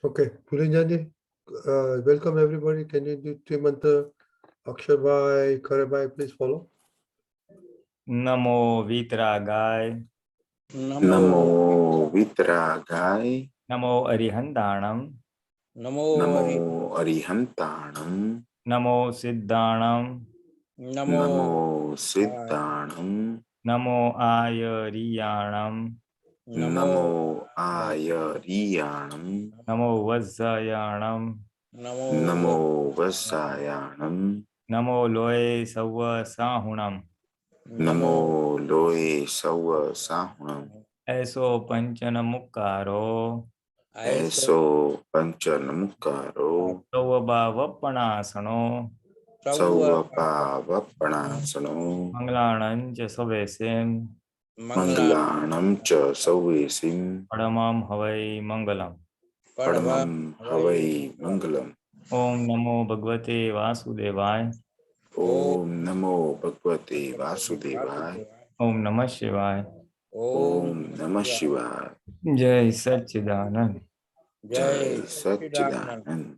Okay, Pulinananji, welcome everybody. Can you do Trimantra, Akshabhai, Karabai, please follow. Namo Vitragay, Namo Vitragay, Namo Arihantanam, Namo Arihantanam, Namo Siddhanam, Namo Siddhanam, Namo Ayariyanam, Namo Ayariyanam, Namo Vazzayanam, Namo Vasayanam, Namo Loe Sawa Sahunam. Namo Loe Sawa Sahunam, Eso Panchanamukaro, Eso Panchanamukaro, Saubhavapanasano, Sauvapavapanasano, Manglananja Savesem, Manglanam Cha Sauvesim, Padamam Havai Mangalam. Padamam Havai Mangalam. Om Namo Bhagavate Vasudevaya. Om Namo Bhagavate Vasudevaya. Om Namah Shivaya. Om Namah Shivaya. Jai Satchidanand. Jai Satchidanand.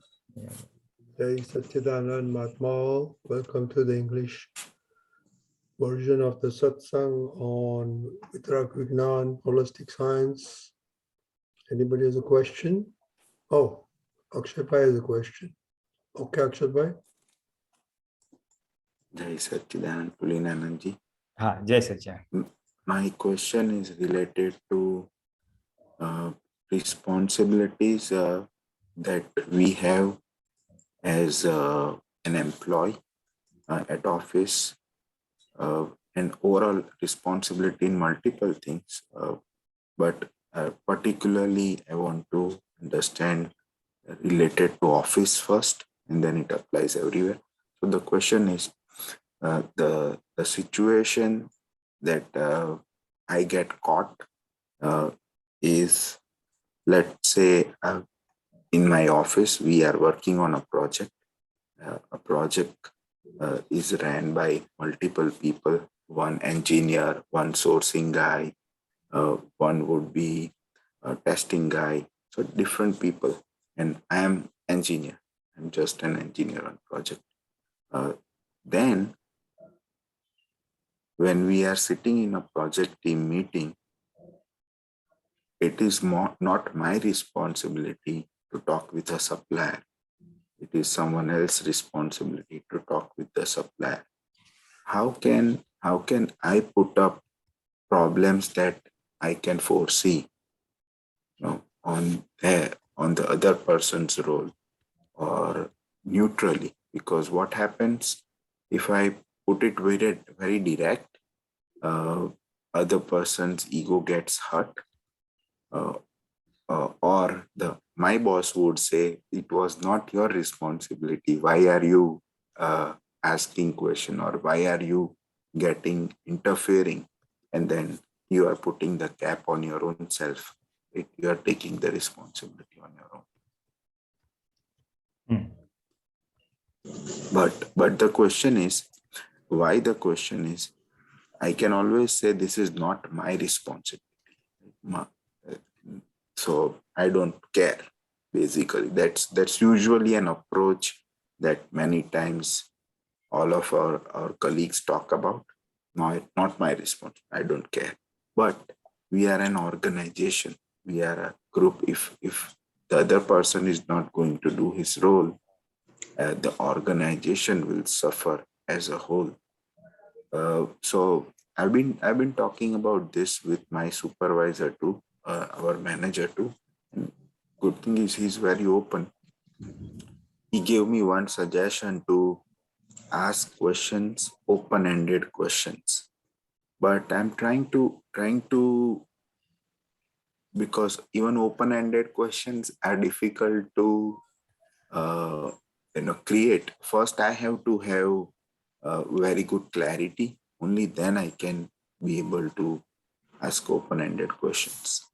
Jai Satchidanand Mahatma. Welcome to the English version of the Satsang on Vitrag, Vignan, holistic science. Anybody has a question? Oh, Akshabhai has a question. Okay, Akshabhai. Jai Satchidanand Pulinananji. Jai Satchidanand. My question is related to responsibilities that we have as an employee at office, and overall responsibility in multiple things. But particularly, I want to understand related to office first, and then it applies everywhere. So the question is, the situation that I get caught is, let's say, in my office, we are working on a project. A project is ran by multiple people, one engineer, one sourcing guy, one would be a testing guy, so different people. And I am engineer. I'm just an engineer on project. Then when we are sitting in a project team meeting, it is not my responsibility to talk with a supplier. It is someone else's responsibility to talk with the supplier. How can I put up problems that I can foresee, on the other person's role, or neutrally? Because what happens if I put it very direct, other person's ego gets hurt, or my boss would say, it was not your responsibility. Why are you asking question, or why are you interfering? And then you are putting the cap on your own self. You are taking the responsibility on your own. But the question is, why the question is, I can always say this is not my responsibility. So I don't care. Basically, that's usually an approach that many times all of our colleagues talk about. Not my responsibility. I don't care. But we are an organization. We are a group. If the other person is not going to do his role, the organization will suffer as a whole. So I've been talking about this with my supervisor too, our manager too. And good thing is he's very open. He gave me one suggestion to ask questions, open-ended questions. But I'm trying to because even open-ended questions are difficult to create. First, I have to have very good clarity. Only then I can be able to ask open-ended questions.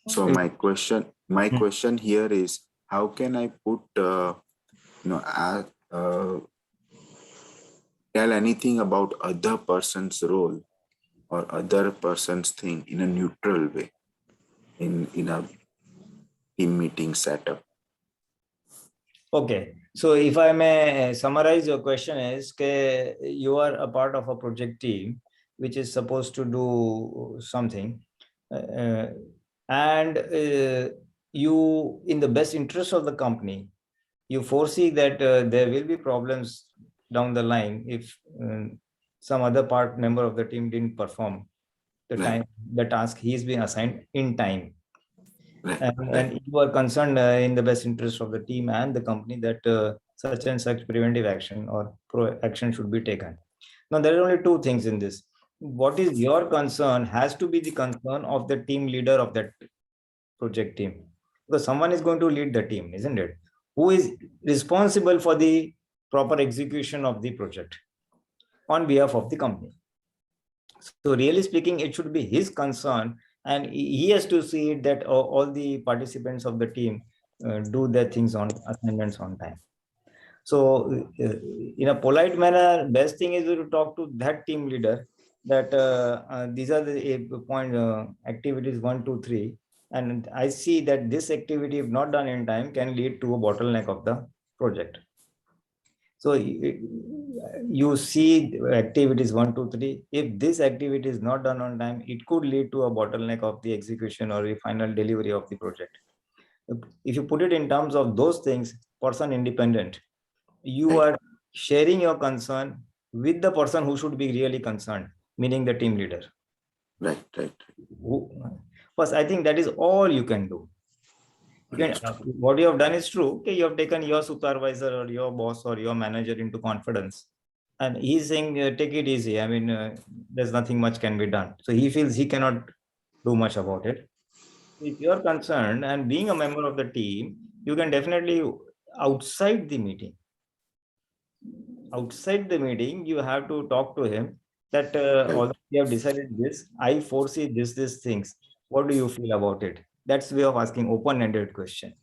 So my question here is, how can I put tell anything about other person's role or other person's thing in a neutral way in a team meeting setup. Okay, so if I may summarize, your question is you are a part of a project team which is supposed to do something, and you, in the best interest of the company, you foresee that there will be problems down the line if some other member of the team didn't perform the task he's been assigned in time. And you are concerned in the best interest of the team and the company that such and such preventive action or action should be taken. Now, there are only two things in this. What is your concern has to be the concern of the team leader of that project team, because someone is going to lead the team, isn't it? Who is responsible for the proper execution of the project on behalf of the company. So really speaking, it should be his concern, and he has to see that all the participants of the team do their things on assignments on time. So in a polite manner, best thing is to talk to that team leader that these are the point activities 1, 2, 3, and I see that this activity, if not done in time, can lead to a bottleneck of the project. So you see activities 1, 2, 3. If this activity is not done on time, it could lead to a bottleneck of the execution or the final delivery of the project. If you put it in terms of those things, person independent, you are sharing your concern with the person who should be really concerned, meaning the team leader. Right. First, I think that is all you can do. What you have done is true. Okay, you have taken your supervisor or your boss or your manager into confidence, and he's saying, take it easy. I mean, there's nothing much can be done. So he feels he cannot do much about it. If you're concerned and being a member of the team, you can definitely outside the meeting, you have to talk to him that although we have decided this, I foresee these things. What do you feel about it? That's the way of asking open-ended question.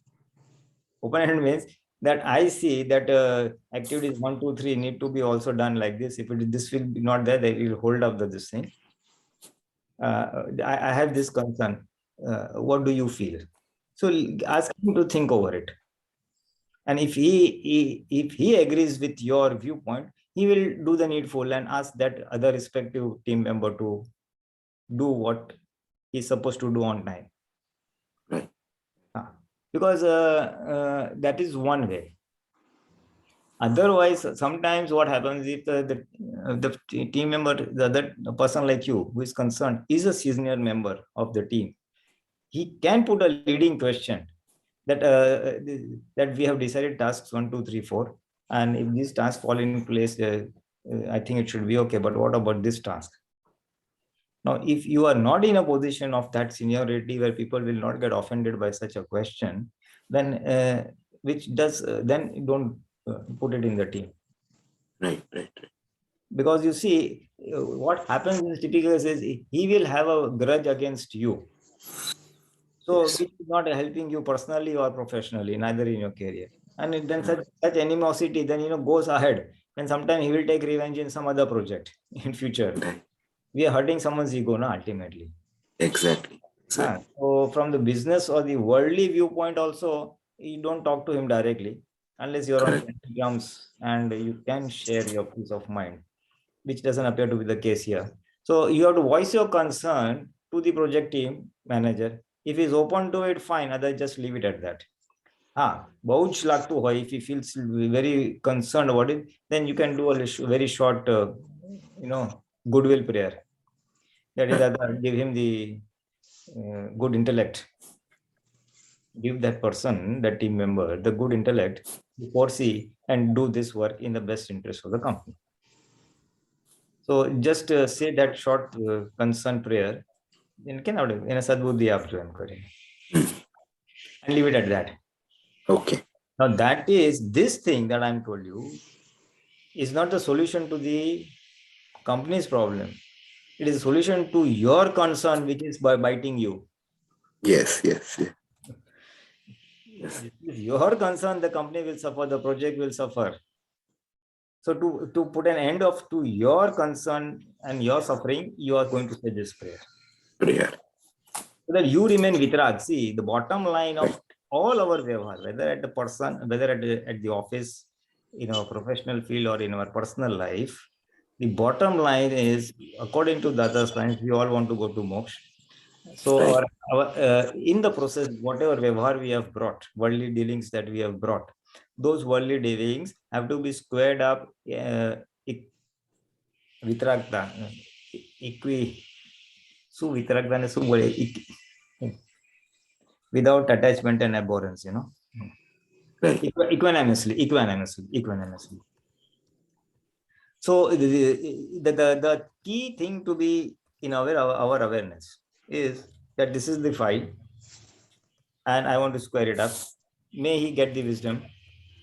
Open-ended means that I see that activities 1, 2, 3 need to be also done like this. If this will be not there, they will hold up this thing. I have this concern. What do you feel? So ask him to think over it. And if he agrees with your viewpoint, he will do the needful and ask that other respective team member to do what he's supposed to do on time. Right. Because that is one way. Otherwise, sometimes what happens if the team member, the other person like you who is concerned is a senior member of the team, he can put a leading question that that we have decided tasks 1, 2, 3, 4, and if these tasks fall in place, I think it should be okay. But what about this task? Now, if you are not in a position of that seniority where people will not get offended by such a question, then then don't put it in the team. Right. Because you see, what happens in typical is he will have a grudge against you. So Yes. which is not helping you personally or professionally, neither in your career. And then such animosity then goes ahead. And sometimes he will take revenge in some other project in future. Right. We are hurting someone's ego, ultimately. Exactly. So from the business or the worldly viewpoint also, you don't talk to him directly unless you're on terms and you can share your peace of mind, which doesn't appear to be the case here. So you have to voice your concern to the project team manager. If he's open to it, fine. Otherwise, just leave it at that. If he feels very concerned about it, then you can do a very short, goodwill prayer. That is, give him the good intellect. Give that person, that team member, the good intellect to foresee and do this work in the best interest of the company. So just say that short concern prayer in a sadbuddhi and leave it at that. Okay. Now that is, this thing that I'm told you is not the solution to the company's problem. It is a solution to your concern, which is by biting you. Yes. If your concern, the company will suffer, the project will suffer. So to put an end to your concern and you're suffering, you are going to say this prayer. Prayer. So that you remain Vitrag. See, the bottom line of all our vyavhar, whether at the person, whether at the office, in our professional field or in our personal life, the bottom line is, according to Dada science, we all want to go to moksha. So in the process, whatever vyavhar we have brought, worldly dealings that we have brought, those worldly dealings have to be squared up, vitragta, without attachment and abhorrence, Right. Equanimously. So the key thing to be in our awareness is that this is the file and I want to square it up. May he get the wisdom,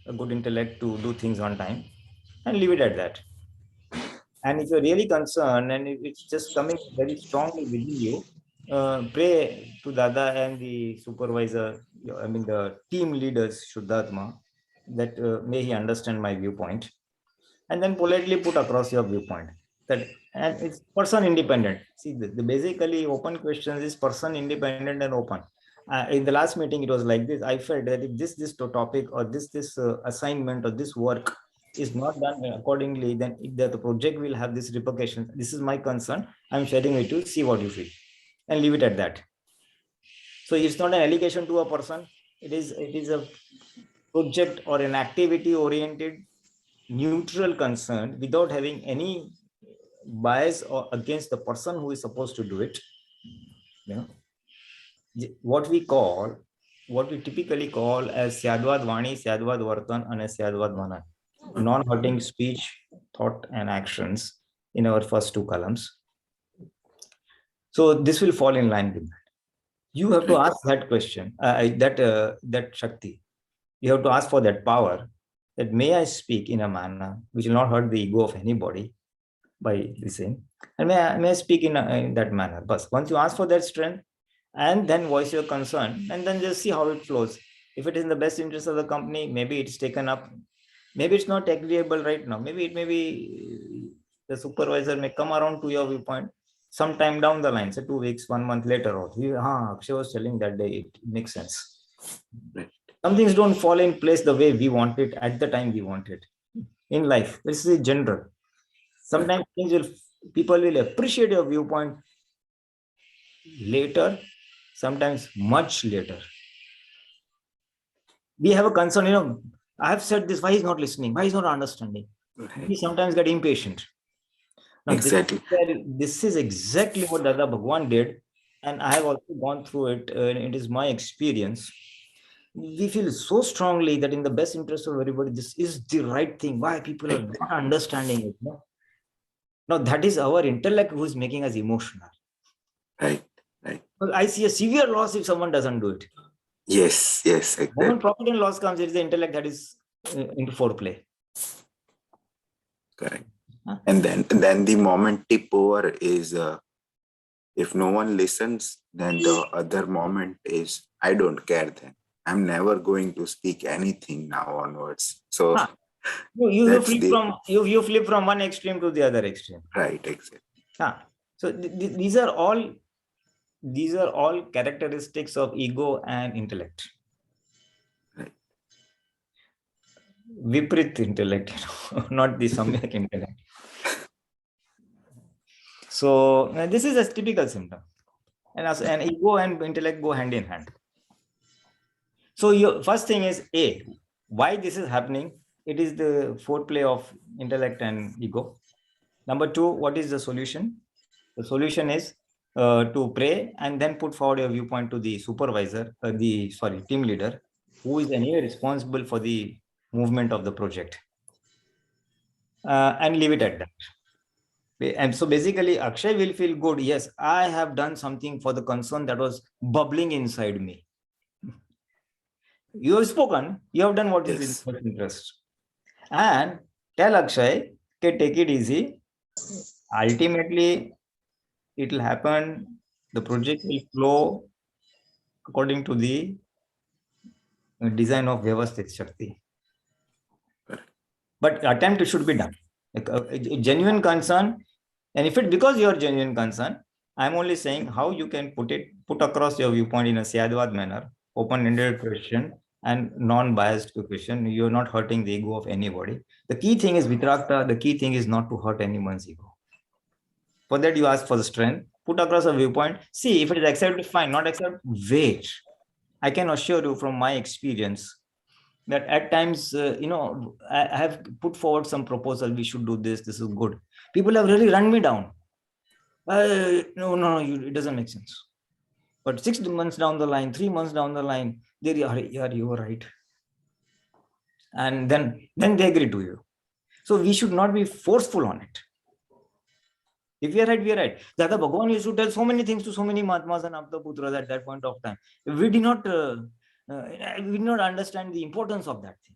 a good intellect to do things on time, and leave it at that. And if you're really concerned and if it's just coming very strongly within you, pray to Dada and the supervisor, the team leaders, Shuddhatma, that may he understand my viewpoint, and then politely put across your viewpoint. That, and it's person independent. See, the basically open questions is person independent and open. In the last meeting, it was like this. I felt that if this topic or this assignment or this work is not done accordingly, then the project will have this repercussion. This is my concern. I'm sharing with you. See what you feel, and leave it at that. So it's not an allegation to a person. It is a project or an activity oriented neutral concern without having any bias or against the person who is supposed to do it. What we typically call as Syadvad Vani, Syadvad Vartan, and Syadvad Manan, non-hurting speech, thought, and actions in our first two columns. So this will fall in line with that. You have to ask that question, that Shakti. You have to ask for that power, that may I speak in a manner which will not hurt the ego of anybody by listening, and may I speak in that manner. But once you ask for that strength, and then voice your concern, and then just see how it flows. If it is in the best interest of the company, maybe it's taken up. Maybe it's not agreeable right now. Maybe the supervisor may come around to your viewpoint sometime down the line, say 2 weeks, 1 month later. Or Akshay was telling that day, it makes sense. Some things don't fall in place the way we want it at the time we want it. In life, this is general. Sometimes people will appreciate your viewpoint later, sometimes much later. We have a concern, I have said this, why he's not listening? Why he's not understanding? We sometimes get impatient. Now, exactly. This is exactly what Dada Bhagwan did, and I have also gone through it. It is my experience. We feel so strongly that in the best interest of everybody, this is the right thing. Why people are not understanding it? Now, that is our intellect who is making us emotional. Right. Well, I see a severe loss if someone doesn't do it. Yes. Exactly. When profit and loss comes, it is the intellect that is into foreplay. Correct. Huh? And then the moment tip over is, if no one listens, then the other moment is, I don't care then. I'm never going to speak anything now onwards. So you flip from one extreme to the other extreme. Right, exactly. So these are all characteristics of ego and intellect. Right. Viprit intellect, not the samyak intellect. So this is a typical symptom, and ego and intellect go hand in hand. So your first thing is why this is happening? It is the foreplay of intellect and ego. Number 2, what is the solution? The solution is to pray and then put forward your viewpoint to the supervisor, team leader, who is anyway responsible for the movement of the project, and leave it at that. And so basically, Akshay will feel good. Yes, I have done something for the concern that was bubbling inside me. You have spoken, you have done what is in your interest. And tell Akshay, okay, take it easy. Ultimately, it will happen. The project will flow according to the design of Vyavasthit Shakti. But attempt should be done. A genuine concern, And if it's because your genuine concern, I'm only saying how you can put across your viewpoint in a Syadwad manner, open-ended question and non-biased question. You're not hurting the ego of anybody. The key thing is Vitrakta, the key thing is not to hurt anyone's ego. For that, you ask for the strength, put across a viewpoint. See, if it is accepted, fine. Not accepted, wait. I can assure you from my experience that at times, I have put forward some proposal. We should do this. This is good. People have really run me down. No, it doesn't make sense. But 6 months down the line, 3 months down the line, they are, yeah, you were right. And then they agree to you. So we should not be forceful on it. If we are right, we are right. Dada Bhagwan used to tell so many things to so many Mahatmas and Aptputras at that point of time. We did not understand the importance of that thing.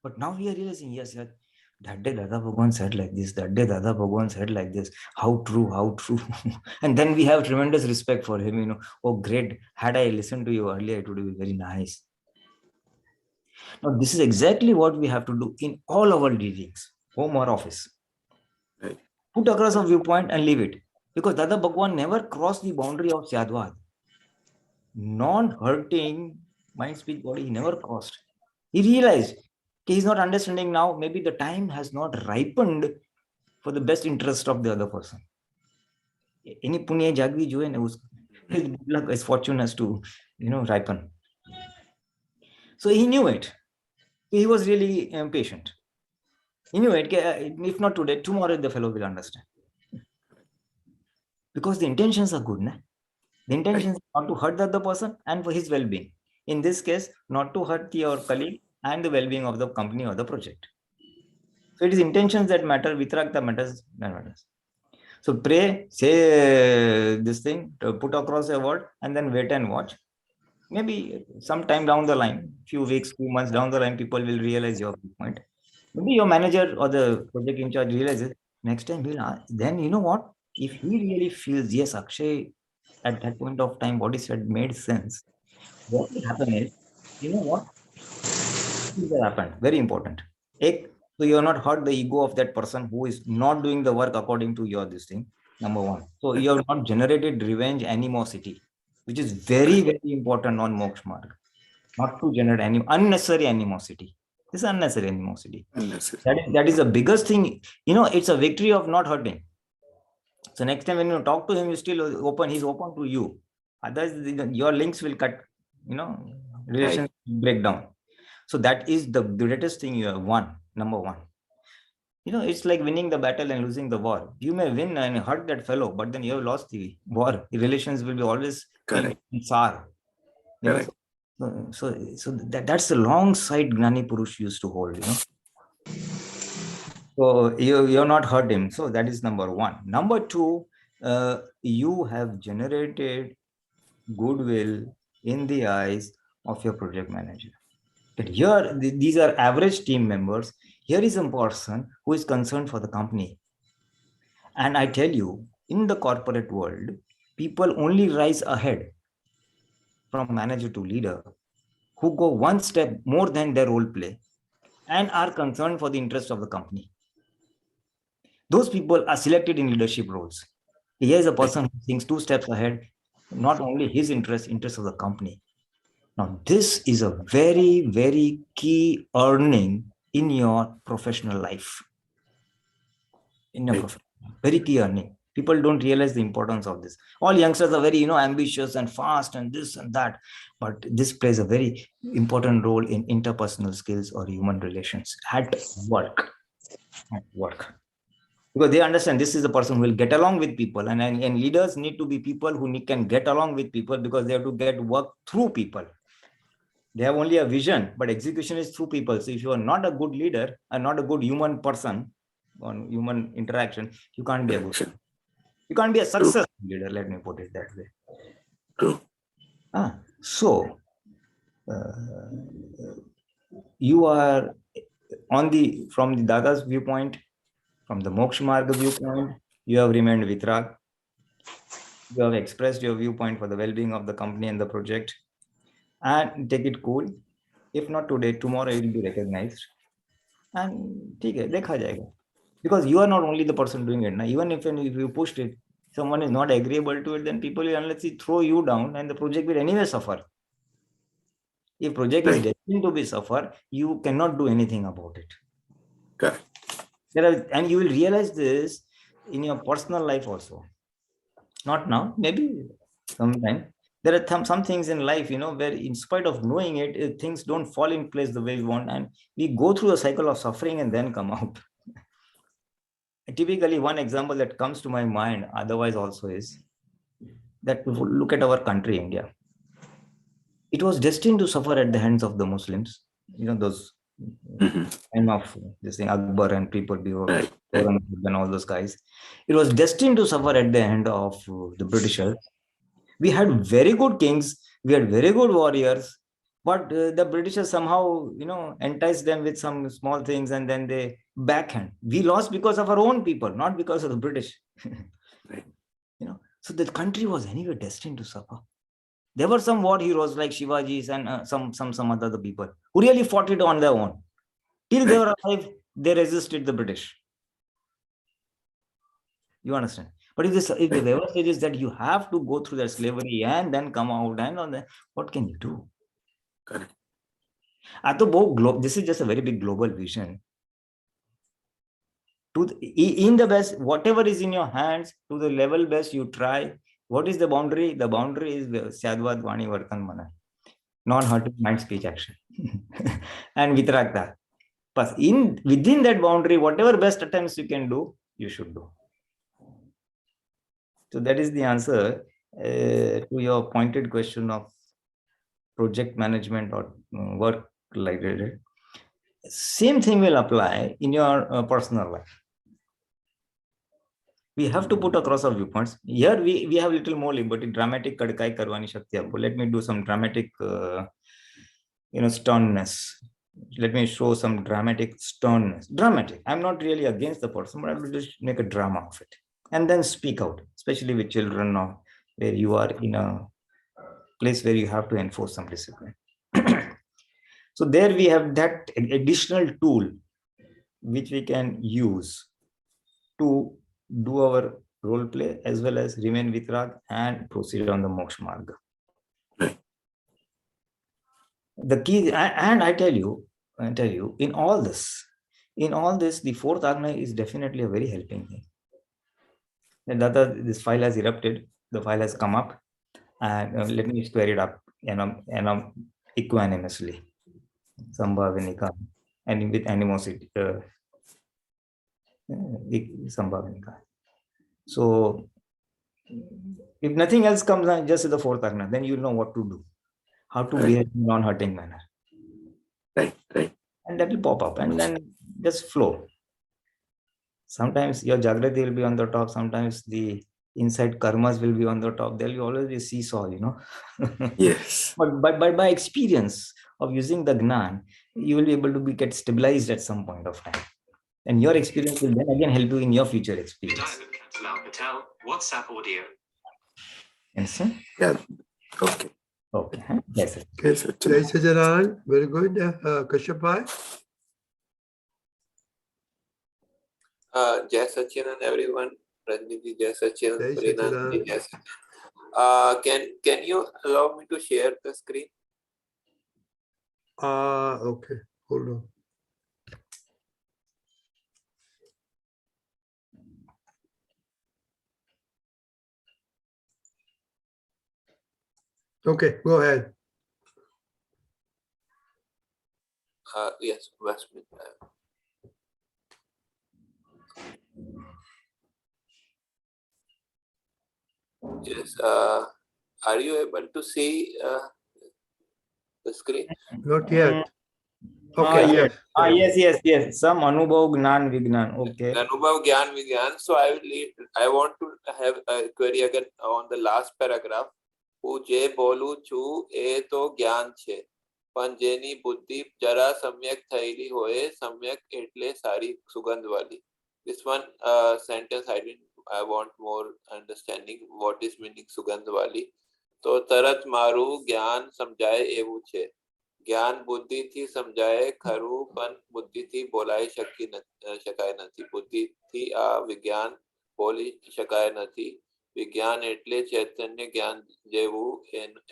But now we are realizing, yes, that day Dada Bhagwan said like this, that day Dada Bhagwan said like this. How true, how true. And then we have tremendous respect for him, Oh, great. Had I listened to you earlier, it would be very nice. Now, this is exactly what we have to do in all our dealings, home or office. Right. Put across a viewpoint and leave it. Because Dada Bhagwan never crossed the boundary of Syadwad. Non-hurting mind, speech, body, he never crossed. He realized he's not understanding now. Maybe the time has not ripened for the best interest of the other person. Any punya jagvi jo hai na, his good luck, his fortune has to, ripen. So he knew it. He was really patient. He knew it. If not today, tomorrow the fellow will understand. Because the intentions are good. The intentions are not to hurt the other person and for his well-being. In this case, not to hurt your colleague and the well-being of the company or the project. So it is intentions that matter. Vitrag matters. That matters. So pray, say this thing, put across a word, and then wait and watch. Maybe sometime down the line, few weeks, 2 months down the line, people will realize your point. Maybe your manager or the project in charge realizes next time we'll ask. Then you know what? If he really feels, yes, Akshay, at that point of time, what he said made sense. What will happen is, you know what? Things will happen. Very important. So you are not hurt the ego of that person who is not doing the work according to your this thing. Number one. So you have not generated revenge animosity, which is very, very important on Moksha Marg. Not to generate any unnecessary animosity. This is unnecessary animosity. That is the biggest thing. It's a victory of not hurting. So next time when you talk to him, he's open to you. Otherwise, your links will cut, relations break down. So that is the greatest thing you have won, number one. It's like winning the battle and losing the war. You may win and hurt that fellow, but then you have lost the war. The relations will be always sour. So that's the long side Gnani Purush used to hold, So you're not hurt him. So that is number one. Number two, you have generated goodwill in the eyes of your project manager. But here, these are average team members. Here is a person who is concerned for the company. And I tell you, in the corporate world, people only rise ahead from manager to leader who go one step more than their role play and are concerned for the interest of the company. Those people are selected in leadership roles. Here is a person who thinks 2 steps ahead, not only his interest of the company. Now, this is a very, very key earning in your professional life. Very key earning. People don't realize the importance of this. All youngsters are very, ambitious and fast and this and that. But this plays a very important role in interpersonal skills or human relations at work. Because they understand this is a person who will get along with people. And leaders need to be people who can get along with people because they have to get work through people. They have only a vision, but execution is through people. So if you are not a good leader and not a good human person on human interaction, you can't be a good leader. You can't be a successful leader, let me put it that way. True. So you are from the Dada's viewpoint, from the Moksha Marga viewpoint, you have remained Vitrag. You have expressed your viewpoint for the well-being of the company and the project. And take it cool. If not today, tomorrow it will be recognized. And dekha jayega. Because you are not only the person doing it. Now, even if you pushed it, someone is not agreeable to it, then people will unless throw you down and the project will anyway suffer. If project is Right. destined to be suffer, you cannot do anything about it. Correct. And you will realize this in your personal life also. Not now, maybe sometime. There are some things in life, where in spite of knowing it, things don't fall in place the way we want, and we go through a cycle of suffering and then come out. Typically, one example that comes to my mind, otherwise also, is that look at our country, India. It was destined to suffer at the hands of the Muslims. Those time of this thing, Akbar and people before, Right. Right. and all those guys. It was destined to suffer at the hand of the Britishers. We had very good kings, we had very good warriors, but the Britishers somehow, enticed them with some small things, and then they backhand. We lost because of our own people, not because of the British. Right. So the country was anyway destined to suffer. There were some war heroes like Shivaji's and some other people who really fought it on their own. Till they were alive, they resisted the British. You understand? But if the waiver says that you have to go through that slavery and then come out, and what can you do? Correct. This is just a very big global vision. In the best, whatever is in your hands, to the level best you try. What is the boundary? The boundary is Syadvad Vani Vartan Mana, non-hurting mind, speech, action, and Vitragda. But within that boundary, whatever best attempts you can do, you should do. So that is the answer to your pointed question of project management or work like that. Same thing will apply in your personal life. We have to put across our viewpoints. Here we have little more liberty. Dramatic kadkai karwani shakti aapko. Let me do some dramatic, sternness. Let me show some dramatic sternness. Dramatic. I'm not really against the person, but I will just make a drama of it. And then speak out, especially with children, or where you are in a place where you have to enforce some discipline. So there we have that additional tool which we can use to do our role play as well as remain Vitrag and proceed on the Moksha Marga. The key, and I tell you, in all this, the fourth Agna is definitely a very helping thing. And Dada, this file has erupted, the file has come up, and let me square it up, equanimously, Sambhavinika, and with animosity, Sambhavinika. So, if nothing else comes on, just the fourth Agna, then you know what to do, how to behave in a non-hurting manner. Right. And that will pop up, and then just flow. Sometimes your Jagrati will be on the top, sometimes the inside karmas will be on the top. There will always be a seesaw, Yes. But by experience of using the Gnan, you will be able to get stabilized at some point of time. And your experience will then again help you in your future experience. WhatsApp audio. Understand? Yeah. Okay. Okay. Yes. Yes, Jai Sajanan, very good. Kashyap bhai. Jai Sachiran, everyone. Rajniti, Jai Sachiran, Jai Pulinananji, Sachiran. Jai Sachiran. Can you allow me to share the screen? Okay, hold on. Okay, go ahead. Yes, Westminster. Yes. Are you able to see the screen? Not yet. Okay, Yes. Some Anubhav Gnan Vignan. Okay. Anubhav Gyan Vignan. So I want to have a query again on the last paragraph. હું જે બોલું છું એ તો જ્ઞાન છે, પણ જેની બુદ્ધિ જરા સમ્યક થયેલી હોય, સમ્યક એટલે સારી સુગંધવાળી. This one sentence I want more understanding. What is meaning સુગંધવાળી? તો તરત મારું જ્ઞાન સમજાય એવું છે. જ્ઞાન બુદ્ધિથી સમજાય ખરું પણ બુદ્ધિથી બોલાઈ શકાય નથી. બુદ્ધિથી આ વિજ્ઞાન બોલી શકાય નથી. વિજ્ઞાન એટલે ચૈતન્ય જ્ઞાન જેવું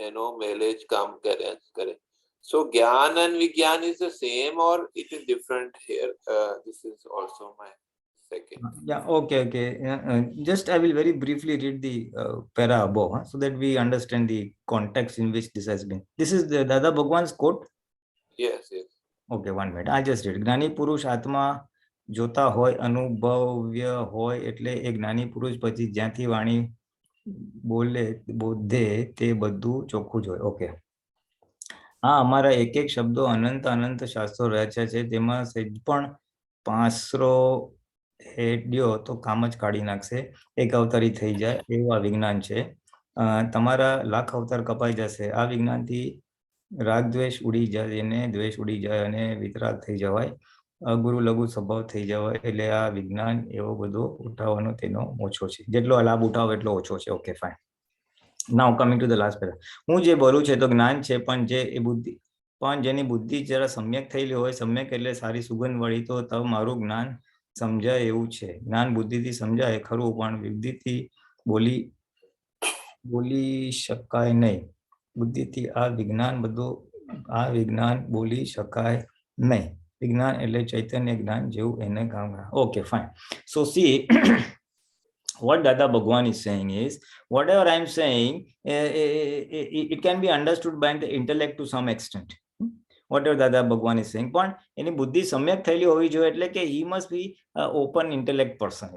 એનો મેલે જ કામ કરે. So Gyan and Vigyan is the same or it is different here? This is also my second. Yeah, okay. Just I will very briefly read the para above, so that we understand the context in which this has been. This is the Dada Bhagwan's quote. Yes. Okay, 1 minute. I just read. જ્ઞાની પુરુષ આત્મા જોતા હોય, અનુભવ્ય હોય, એટલે એ જ્ઞાની પુરુષ પછી જ્યાંથી વાણી બોધે તે બધું ચોખ્ખું જ હોય. ઓકે. હા, અમારા એક એક શબ્દો અનંત શાસ્ત્રો રચ્યા છે, તેમાં સહેજ પણ પાસરો હેડ્યો તો કામ જ કાઢી નાખશે. એક અવતારી થઈ જાય એવું આ વિજ્ઞાન છે. તમારા લાખ અવતાર કપાઈ જશે. આ વિજ્ઞાનથી રાગ દ્વેષ ઉડી જાય અને દ્વેષ ઉડી જાય અને વિતરાગ થઈ જવાય. ગુરુ લઘુ સ્વભાવ થઈ જવાય. એટલે આ વિજ્ઞાન એવો બધો ઉઠાવવાનો તેનો ઓછો છે. જેટલો લાભ ઉઠાવો એટલો ઓછો છે. Okay, fine. Now coming to the last para. હું જે બોલું છે તો જ્ઞાન છે, પણ જેની બુદ્ધિ જરા સમ્યક થયેલી હોય, સમ્યક એટલે સારી સુગંધ વાળી, તો મારું જ્ઞાન સમજાય એવું છે. જ્ઞાન બુદ્ધિથી સમજાય ખરું, પણ બુદ્ધિથી બોલી શકાય નહીં. બુદ્ધિથી આ વિજ્ઞાન બોલી શકાય નહીં. વિજ્ઞાન એટલે ચૈતન્ય જ્ઞાન જેવું એને કામ. Okay, fine. So C what Dada Bhagwan is saying is, whatever I am saying, it can be understood by the intellect to some extent. Whatever Dada Bhagwan is saying, પણ એની બુદ્ધિ સમ્યક થયેલી હોવી જોઈએ. એટલે કે he must be an open intellect person,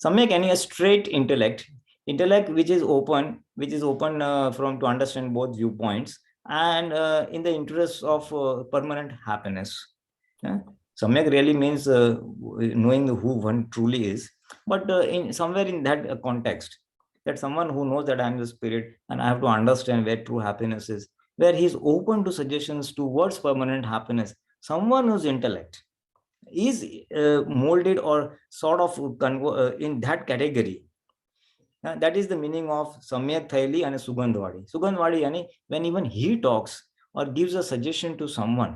સમ્યક any a straight intellect which is open from to understand both viewpoints and in the interest of permanent happiness. Samyak really means knowing who one truly is, but in somewhere in that context, that someone who knows that I am the spirit and I have to understand where true happiness is, where he is open to suggestions towards permanent happiness. Someone whose intellect is molded or sort of in that category. That is the meaning of Samyak Thayali and Sugandhwadi. Sugandhwadi, yani when even he talks or gives a suggestion to someone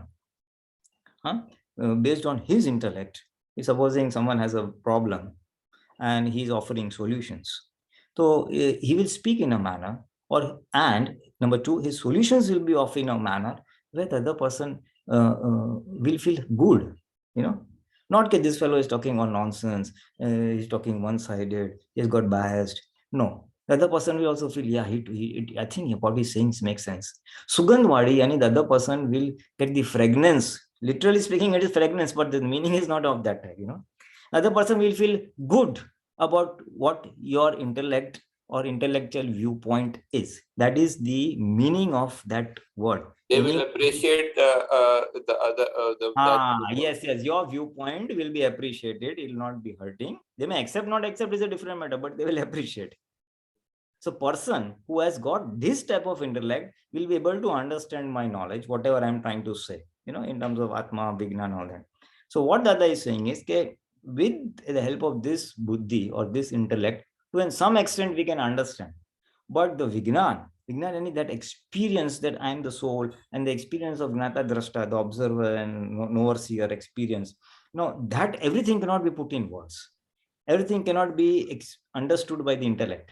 based on his intellect, supposing someone has a problem and he is offering solutions, so he will speak in a manner, and number two, his solutions will be offered in a manner where the other person will feel good, not that this fellow is talking all nonsense, he's talking one-sided, he's got biased. No, the other person will also feel, yeah, I think what he's saying makes sense. Sugandhwadi, yani the other person will get the fragrance. Literally speaking, it is fragrance, but the meaning is not of that type, Other person will feel good about what your intellect or intellectual viewpoint is. That is the meaning of that word. They will appreciate the other. Yes. Your viewpoint will be appreciated. It will not be hurting. They may accept, not accept is a different matter, but they will appreciate. So person who has got this type of intellect will be able to understand my knowledge, whatever I am trying to say, in terms of Atma, Vignan, all that. So what Dada is saying is that with the help of this buddhi or this intellect, to some extent we can understand. But the Vignan, that experience that I am the soul, and the experience of Gnata Drashta, the observer and knower-seer experience, that everything cannot be put in words. Everything cannot be understood by the intellect.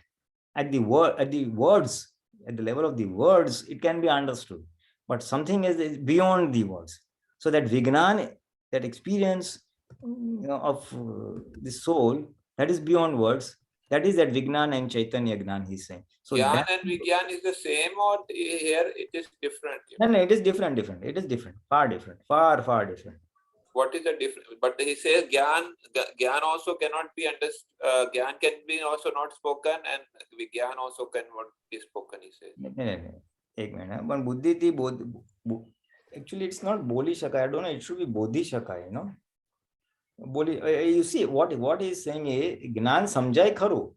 At the level of the words, it can be understood. But something is beyond the words. So that Vignan, that experience of the soul, that is beyond words. That is that Vignan and Chaitanya Gyan, he's saying. So Gyan and Vigyan is the same, or here it is different? No, it is different. It is different. Far different. Far different. What is the difference? But he says Gyan also cannot be understood. Gyan can be also not spoken, and Vigyan also cannot be spoken, he says. No. Ek minute. But buddhi thi actually it's not boli shakai. I don't know. It should be bodhi shakai, You see what he is saying is Gnan samjay kharu.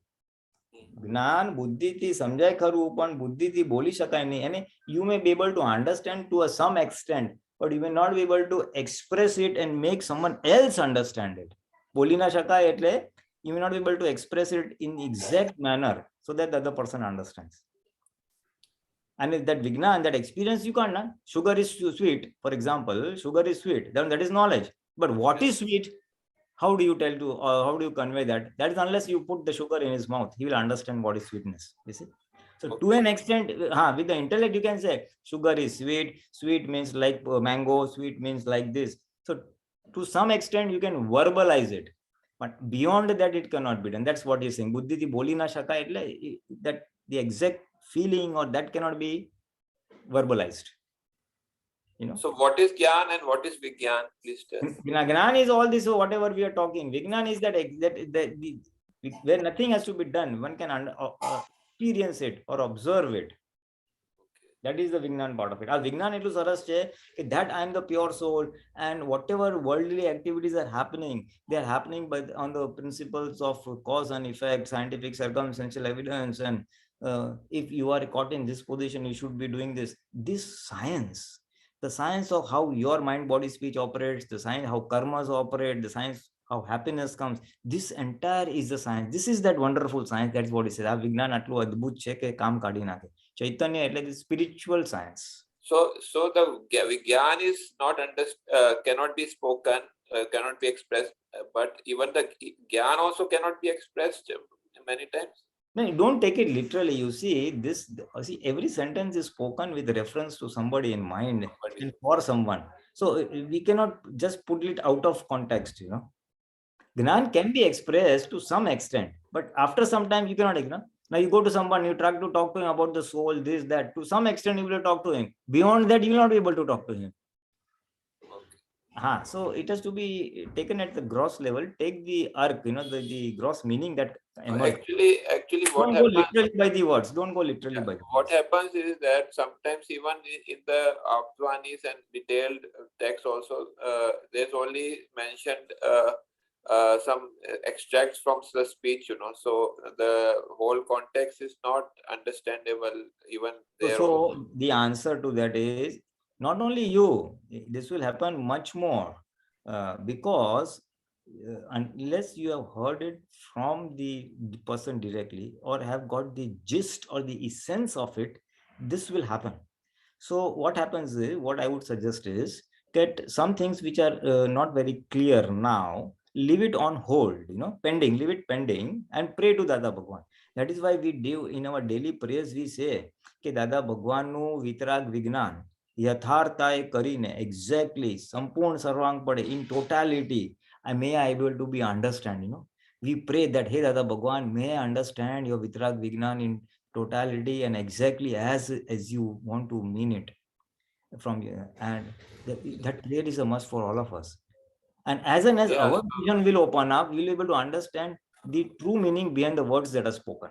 Gnan buddhi thi samjay kharu, but buddhi thi boli shakai nahi. Yani you may be able to understand to some extent, but you may not be able to express it and make someone else understand it. Boli na shakai etle you may not be able to express it in exact manner so that the other person understands. And if that Vignan, that experience, you can't. Sugar is sweet, for example, sugar is sweet. Then that is knowledge. But what is sweet? How do you tell to, or how do you convey that? That is unless you put the sugar in his mouth, he will understand what is sweetness. You see. So to an extent, with the intellect, you can say sugar is sweet. Sweet means like mango. Sweet means like this. So to some extent, you can verbalize it. But beyond that, it cannot be done. That's what he's saying. Buddhi thi boli na shaka, એટલે that the exact feeling or that cannot be verbalized. So what is Gyan and what is Vigyan? Please tell. Vignan is all this, whatever we are talking. Vignan is that where nothing has to be done. One can experience it or observe it. That is the Vignan part of it. Vignan એટલું સરસ છે that I am the pure soul, and whatever worldly activities are happening, they are happening on the principles of cause and effect, scientific circumstantial evidence, and if you are caught in this position, you should be doing this. This science, the science of how your mind, body, speech operates, the science how karmas operate, the science how happiness comes, this entire is the science. This is that wonderful science. That's what it says. Vignan આટલું અદ્ભુત છે કે કામ કાઢી નાખે. Chaitanya એટલે the spiritual science. So the Gyan is not cannot be spoken, cannot be expressed, but even the Gyan also cannot be expressed many times. No, don't take it literally. You see, every sentence is spoken with reference to somebody in mind and for someone. So we cannot just put it out of context, Gyan can be expressed to some extent, but after some time you cannot ignore. Now you go to someone, you try to talk to him about the soul, this, that. To some extent you will talk to him. Beyond that, you will not be able to talk to him. So it has to be taken at the gross level. Take the arc, the gross meaning that emerges. Actually, what don't happens, go literally by the words. Don't go literally by the words. What happens is that sometimes even in the Aptwanis and detailed text also, there's only mentioned some extracts from the speech, so the whole context is not understandable even there. So the answer to that is not only you, this will happen much more because unless you have heard it from the person directly or have got the gist or the essence of it, this will happen. So what happens is, what I would suggest is that some things which are not very clear now, leave it on hold, pending, leave it pending and pray to Dada Bhagwan. That is why we do in our daily prayers, we say, કે દાદા ભગવાનનું વિતરાગ વિજ્ઞાન યથાર્થાએ કરીને exactly સંપૂર્ણ સર્વાંગ પડે in totality, and may I able to be understand, we pray that, hey Dada Bhagwan, may I understand your Vitrag Vignan in totality and exactly as you want to mean it from you. And that prayer is a must for all of us. And as soon as our vision will open up, we'll be able to understand the true meaning behind the words that are spoken.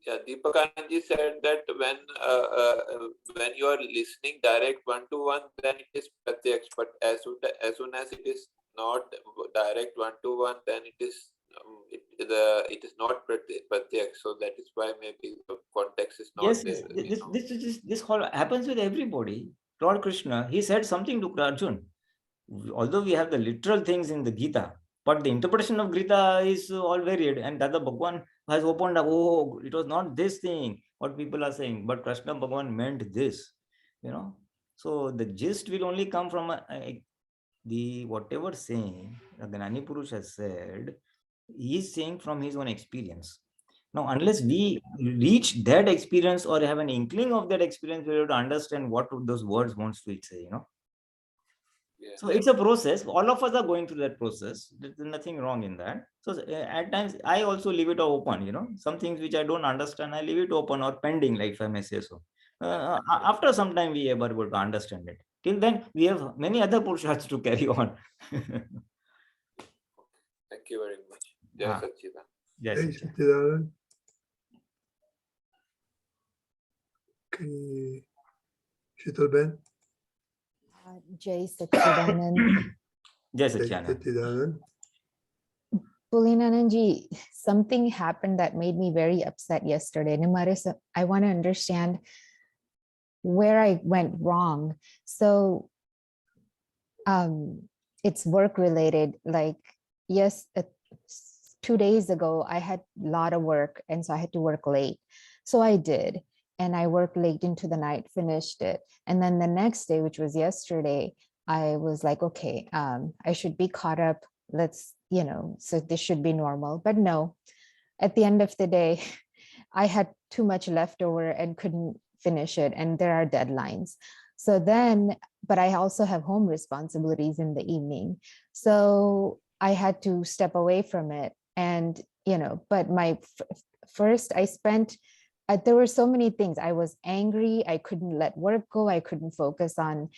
Yeah, Deepakanji said that when you are listening direct one-to-one, then it is pratyaksh. But as soon as it is not direct one-to-one, then it is not pratyaksh. So that is why maybe the context is not there. This whole happens with everybody. Lord Krishna, he said something to Arjuna. Although we have the literal things in the Gita, but the interpretation of Gita is all varied, and Dada Bhagwan has opened up, it was not this thing, what people are saying, but Krishna Bhagwan meant this, So the gist will only come from the whatever saying the Gnani Purush has said, he is saying from his own experience. Now, unless we reach that experience or have an inkling of that experience, we have to understand what those words wants to say, Yeah. So it's a process. All of us are going through that process. There's nothing wrong in that. So at times I also leave it open, some things which I don't understand, I leave it open or pending, like if I may say so. After some time we are able to understand it. Till then we have many other purushas to carry on. Thank you very much. Jai Satchidanand. Yes. Jai Satchidanand. Okay. Sheetal Ben. Jai Satchidanand. Jai Satchidanand. Satchidanand. Pulinananji, something happened that made me very upset yesterday. I want to understand where I went wrong. So it's work related. Like, yes, 2 days ago, I had a lot of work, and so I had to work late. So I did. and I worked late into the night, finished it. And then the next day, which was yesterday, I was like, okay, I should be caught up. Let's, so this should be normal. But no, at the end of the day, I had too much left over and couldn't finish it. And there are deadlines. So then, but I also have home responsibilities in the evening. So I had to step away from it. And, but first I spent, there were so many things. I was angry. I couldn't let work go. I couldn't focus on,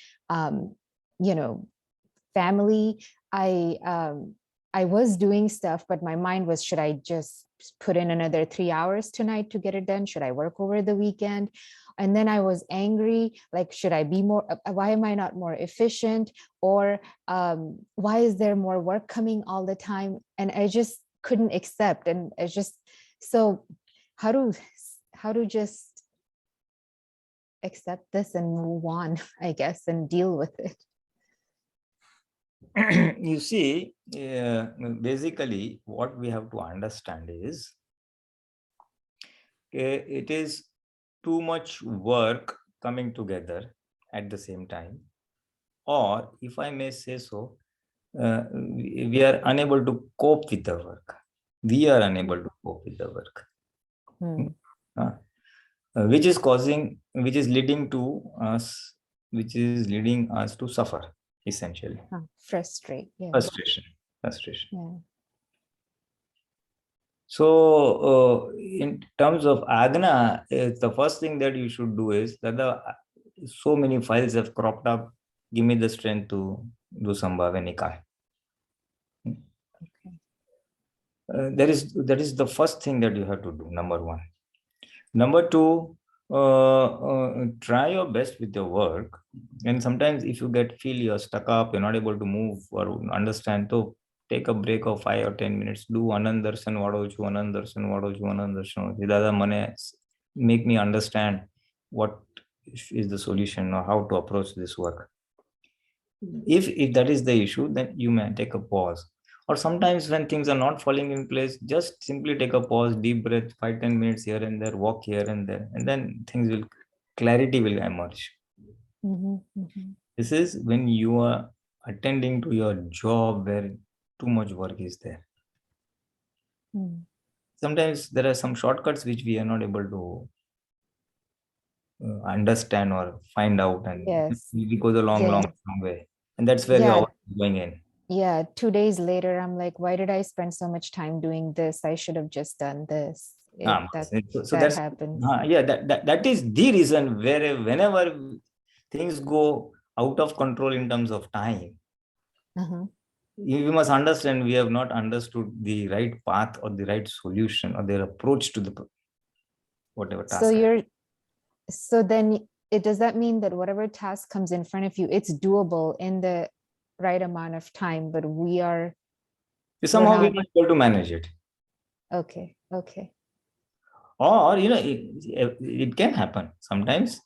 family. I was doing stuff, but my mind was, should I just put in another 3 hours tonight to get it done? Should I work over the weekend? And then I was angry, like, should I be more, why am I not more efficient? Or why is there more work coming all the time? And I just couldn't accept. And it's just, so how to just accept this and move on, I guess, and deal with it. You see, basically what we have to understand is, it is too much work coming together at the same time, or if I may say so, we are unable to cope with the work. We are unable to cope with the work, which is leading us to suffer, essentially. Frustrate. Yeah. Frustration. Yeah. So in terms of Agna, the first thing that you should do is that so many files have cropped up. Give me the strength to do Sambhava Nikaya. That is the first thing that you have to do, number one. Number two, try your best with your work. And sometimes if you feel you're stuck up, you're not able to move or understand, so take a break of 5 or 10 minutes. Do Anand Darshan, Vadochu, Anand Darshan, Vadochu, Anand Darshan. Dada mane make me understand what is the solution or how to approach this work. If that is the issue, then you may take a pause. Or sometimes when things are not falling in place, just simply take a pause, deep breath, 5-10 minutes here and there, walk here and there, and then clarity will emerge. This is when you are attending to your job where too much work is there. Sometimes there are some shortcuts which we are not able to understand or find out, and we go the long way. And that's where you're going in. Yeah, 2 days later, I'm like, why did I spend so much time doing this? I should have just done this. That happens. That is the reason where whenever things go out of control in terms of time, you must understand we have not understood the right path or the right solution or their approach to the whatever task. So then does that mean that whatever task comes in front of you, it's doable in the right amount of time, but we're not able to manage it. Okay. Or it can happen sometimes.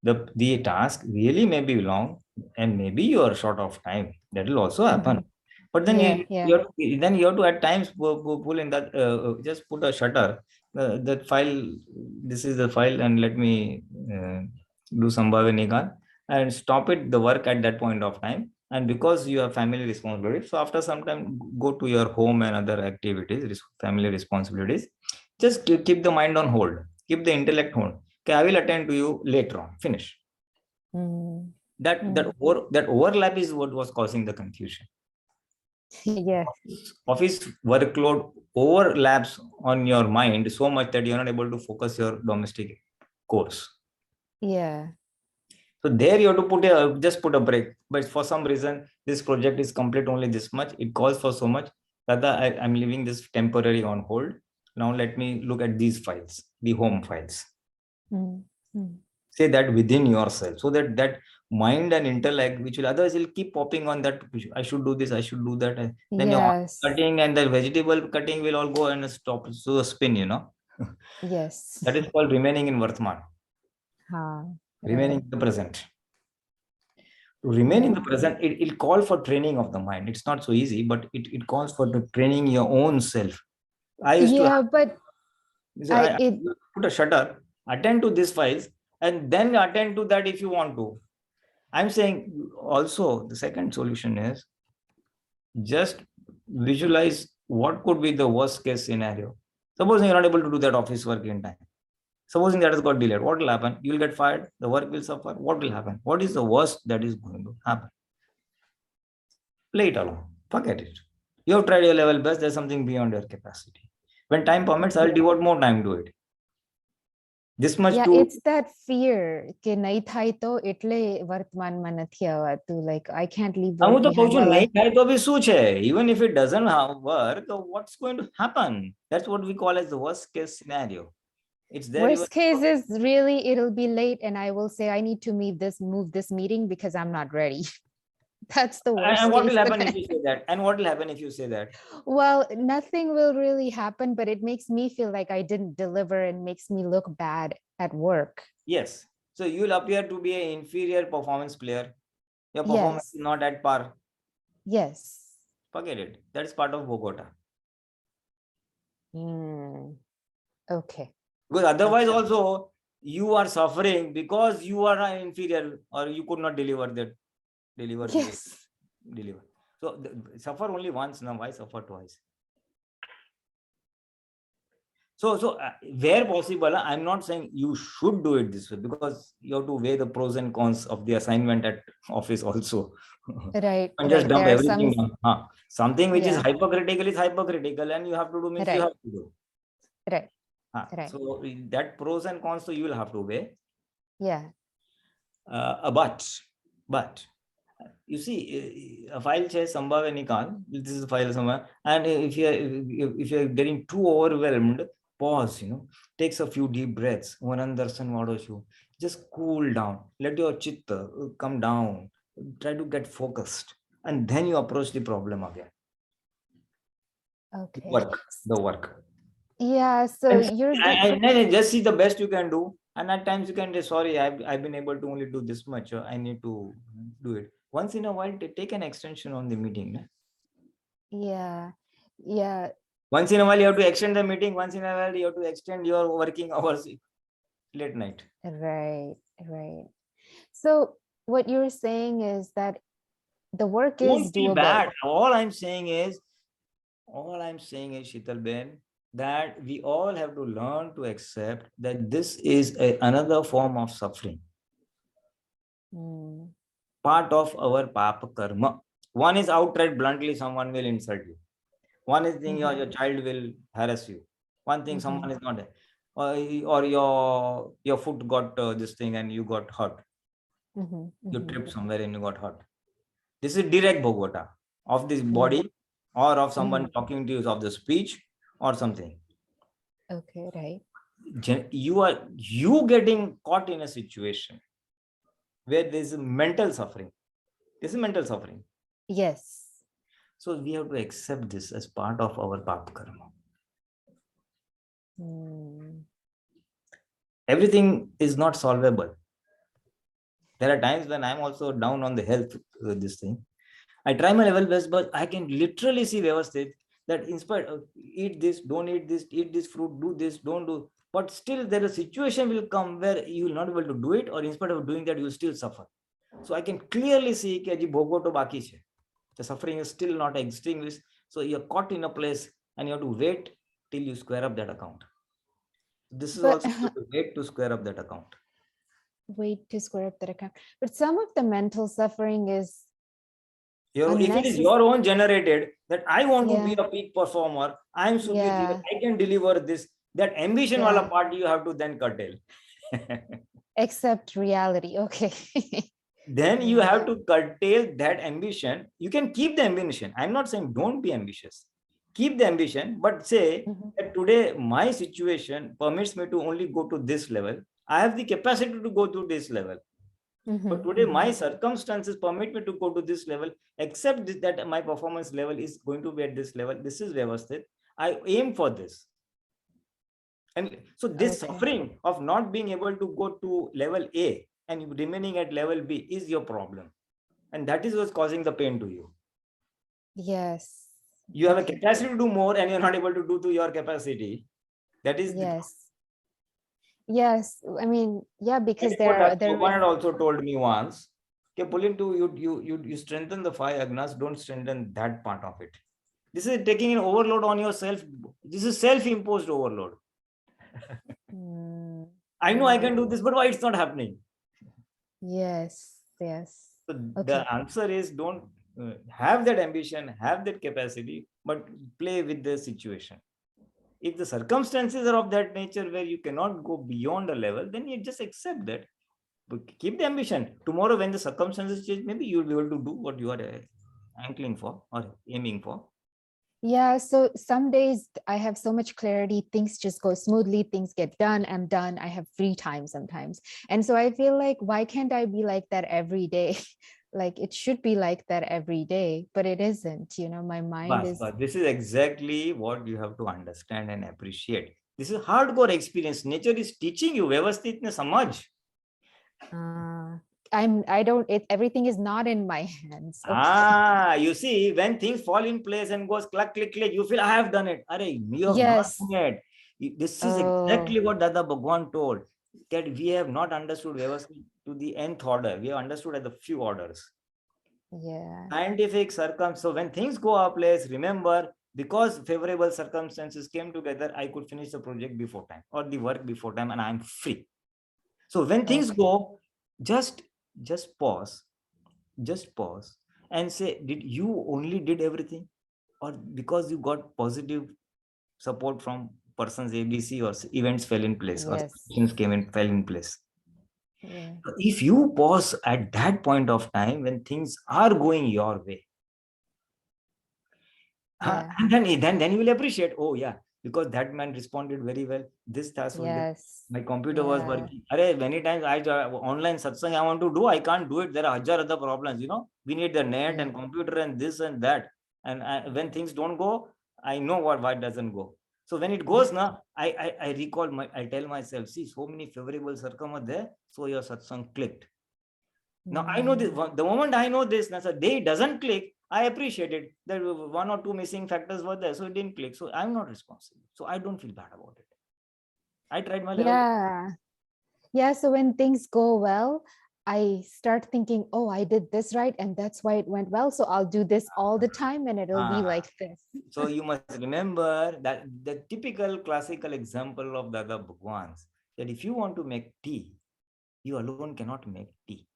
The task really may be long and maybe you are short of time. That will also happen. But then you have to at times pull in that, just put a shutter, that file, this is the file, and let me do Sambhava Nikaya and stop it, the work at that point of time. And because you have family responsibilities, so after some time, go to your home and other activities, family responsibilities. Just keep the mind on hold, keep the intellect hold. Okay, I will attend to you later on. Finish. That overlap is what was causing the confusion. Office workload overlaps on your mind so much that you're not able to focus your domestic course. So there you have to just put a break. But for some reason, this project is complete only this much. It calls for so much. Dada, I'm leaving this temporarily on hold. Now let me look at these files, the home files. Say that within yourself, so that mind and intellect, which will otherwise will keep popping on that, I should do this, I should do that. Then your cutting and the vegetable cutting will all go and stop. So spin, That is called remaining in Vartman. Remaining in the present. To remain in the present, it calls for training of the mind. It's not so easy, but it calls for the training your own self. I used to put a shutter, attend to these files, and then attend to that if you want to. I'm saying also the second solution is just visualize what could be the worst case scenario. Supposing you're not able to do that office work in time. Supposing that has got delayed, what will happen? You will get fired, the work will suffer. What will happen? What is the worst that is going to happen? Play it along. Forget it. You have tried your level best. There's something beyond your capacity. When time permits, I'll devote more time to it. This much Yeah, to it's that fear કે નહીં થાય તો એટલે વર્તમાનમાં નથી આવતું. Like I can't leave work હું તો કહું behind છું while નહીં થાય તો બી શું છે? Even if it doesn't work, what's going to happen? That's what we call as the worst case scenario. It's there. Worst case is really it'll be late and I will say I need to move this meeting because I'm not ready. That's the worst And what case will happen if you say that? And what will happen if you say that? Well, nothing will really happen, but it makes me feel like I didn't deliver and makes me look bad at work. Yes. So you will appear to be an inferior performance player. Your performance Yes. is not at par. Yes. Forget it. That's part of Bogota. Okay. Because otherwise Okay. also you are suffering because you are an inferior or you could not deliver that. Yes. Deliver. So suffer only once, now why suffer twice? So where possible, I'm not saying you should do it this way because you have to weigh the pros and cons of the assignment at office also. Right. And just dump There are everything some. down. Something which is Yeah. hypercritical is hypercritical and you have to do means you Right. have to do. Right. Right. So that pros and cons, so you will have to weigh. Yeah. But you see, a file says Sambhava Nikal, this is a file somewhere, and if you're getting too overwhelmed, pause, takes a few deep breaths. Darshan and just cool down, let your chitta come down, try to get focused, and then you approach the problem again. Okay. The work. Yeah, so and just see the best you can do, and at times you can say, sorry, I've been able to only do this much, I need to do it. Once in a while, take an extension on the meeting. Yeah. Yeah. Once in a while, you have to extend the meeting. Once in a while, you have to extend your working hours late night. Right. Right. So what you're saying is that the work Don't is feel doable. bad. All I'm saying is, Sheetal Ben, that we all have to learn to accept that this is another form of suffering. Part of our papa karma. One is outright bluntly someone will insult you. One is thing your child will harass you. One thing someone is not, or your foot got this thing and you got hurt. You tripped somewhere and you got hurt. This is direct Bogota of this body or of someone talking to you, of the speech or something. Okay, right. You getting caught in a situation where there is mental suffering. This is mental suffering. Yes. So we have to accept this as part of our pap karma. Everything is not solvable. There are times when I'm also down on the health with this thing. I try my level best, but I can literally see Vyavasthit that in spite of eat this, don't eat this fruit, do this, don't do. But still there a situation will come where you will not be able to do it, or in spite of doing that, you will still suffer. So I can clearly see that the suffering is still not extinguished. So you're caught in a place and you have to wait till you square up that account. This is also to wait to square up that account. Wait to square up that account. But some of the mental suffering is if it is your own generated, that I want to be a peak performer, I'm superior, I can deliver this, that ambition wala part you have to then curtail. Accept reality. Okay. Then you have to curtail that ambition. You can keep the ambition. I'm not saying don't be ambitious. Keep the ambition, but say that today my situation permits me to only go to this level. I have the capacity to go to this level. But today my circumstances permit me to go to this level, except that my performance level is going to be at this level. This is Vyavasthit. I aim for this. And so this suffering of not being able to go to level A and remaining at level B is your problem. And that is what's causing the pain to you. Yes. You have a capacity to do more and you're not able to do to your capacity. That is Yes, I mean, yeah, because That's what there Bhagwan had also told me once. Okay, Pulintu, you strengthen the 5 agnas, don't strengthen that part of it. This is taking an overload on yourself. This is self-imposed overload. Mm, I know I can do this, but why it's not happening? yes, yes. So Okay. the answer is don't have that ambition, have that capacity, but play with the situation. If the circumstances are of that nature where you cannot go beyond a level, then you just accept that. But keep the ambition. Tomorrow, when the circumstances change, maybe you'll be able to do what you are ankling for or aiming for. Yeah, so some days I have so much clarity, things just go smoothly, things get done, I'm done, I have free time sometimes. And so I feel like, why can't I be like that every day? Like it should be like that every day, but it isn't, my mind is. But this is exactly what you have to understand and appreciate. This is hardcore experience. Nature is teaching you. Vyavasthit ne samajh. Everything is not in my hands. Okay. You see, when things fall in place and goes click, click, click, you feel I have done it. Arey, you have not Yes. done it. This is Oh, exactly what Dada Bhagwan told. That we have not understood Vyavasthit to the nth order. We have understood at the few orders. yeah. Scientific circumstances. So when things go our place, remember, because favorable circumstances came together, I could finish the project before time or the work before time, and I'm free. So when things Okay. go, just pause, and say, did you only did everything, or because you got positive support from persons ABC or events fell in place or Yes. situations fell in place? Yeah. If you pause at that point of time when things are going your way, Yeah. and then you will appreciate, oh yeah, because that man responded very well. This task was there. Yes. My computer was Yeah. working. Many times online satsang I want to do, I can't do it. There are other problems. We need the net Yeah. and computer and this and that. And when things don't go, I know why it doesn't go. So when it goes now, I recall I tell myself, see, so many favorable circumstances there, so your satsang clicked. Now I know this. The moment I know this, the day it doesn't click, I appreciate it. That 1 or 2 missing factors were there, so it didn't click. So I'm not responsible. So I don't feel bad about it. I tried my level. Yeah. Yeah. So when things go well, I start thinking, oh, I did this right, and that's why it went well. So I'll do this all the time, and it'll be like this. So you must remember that the typical classical example of Dada Bhagwan's, that if you want to make tea, you alone cannot make tea.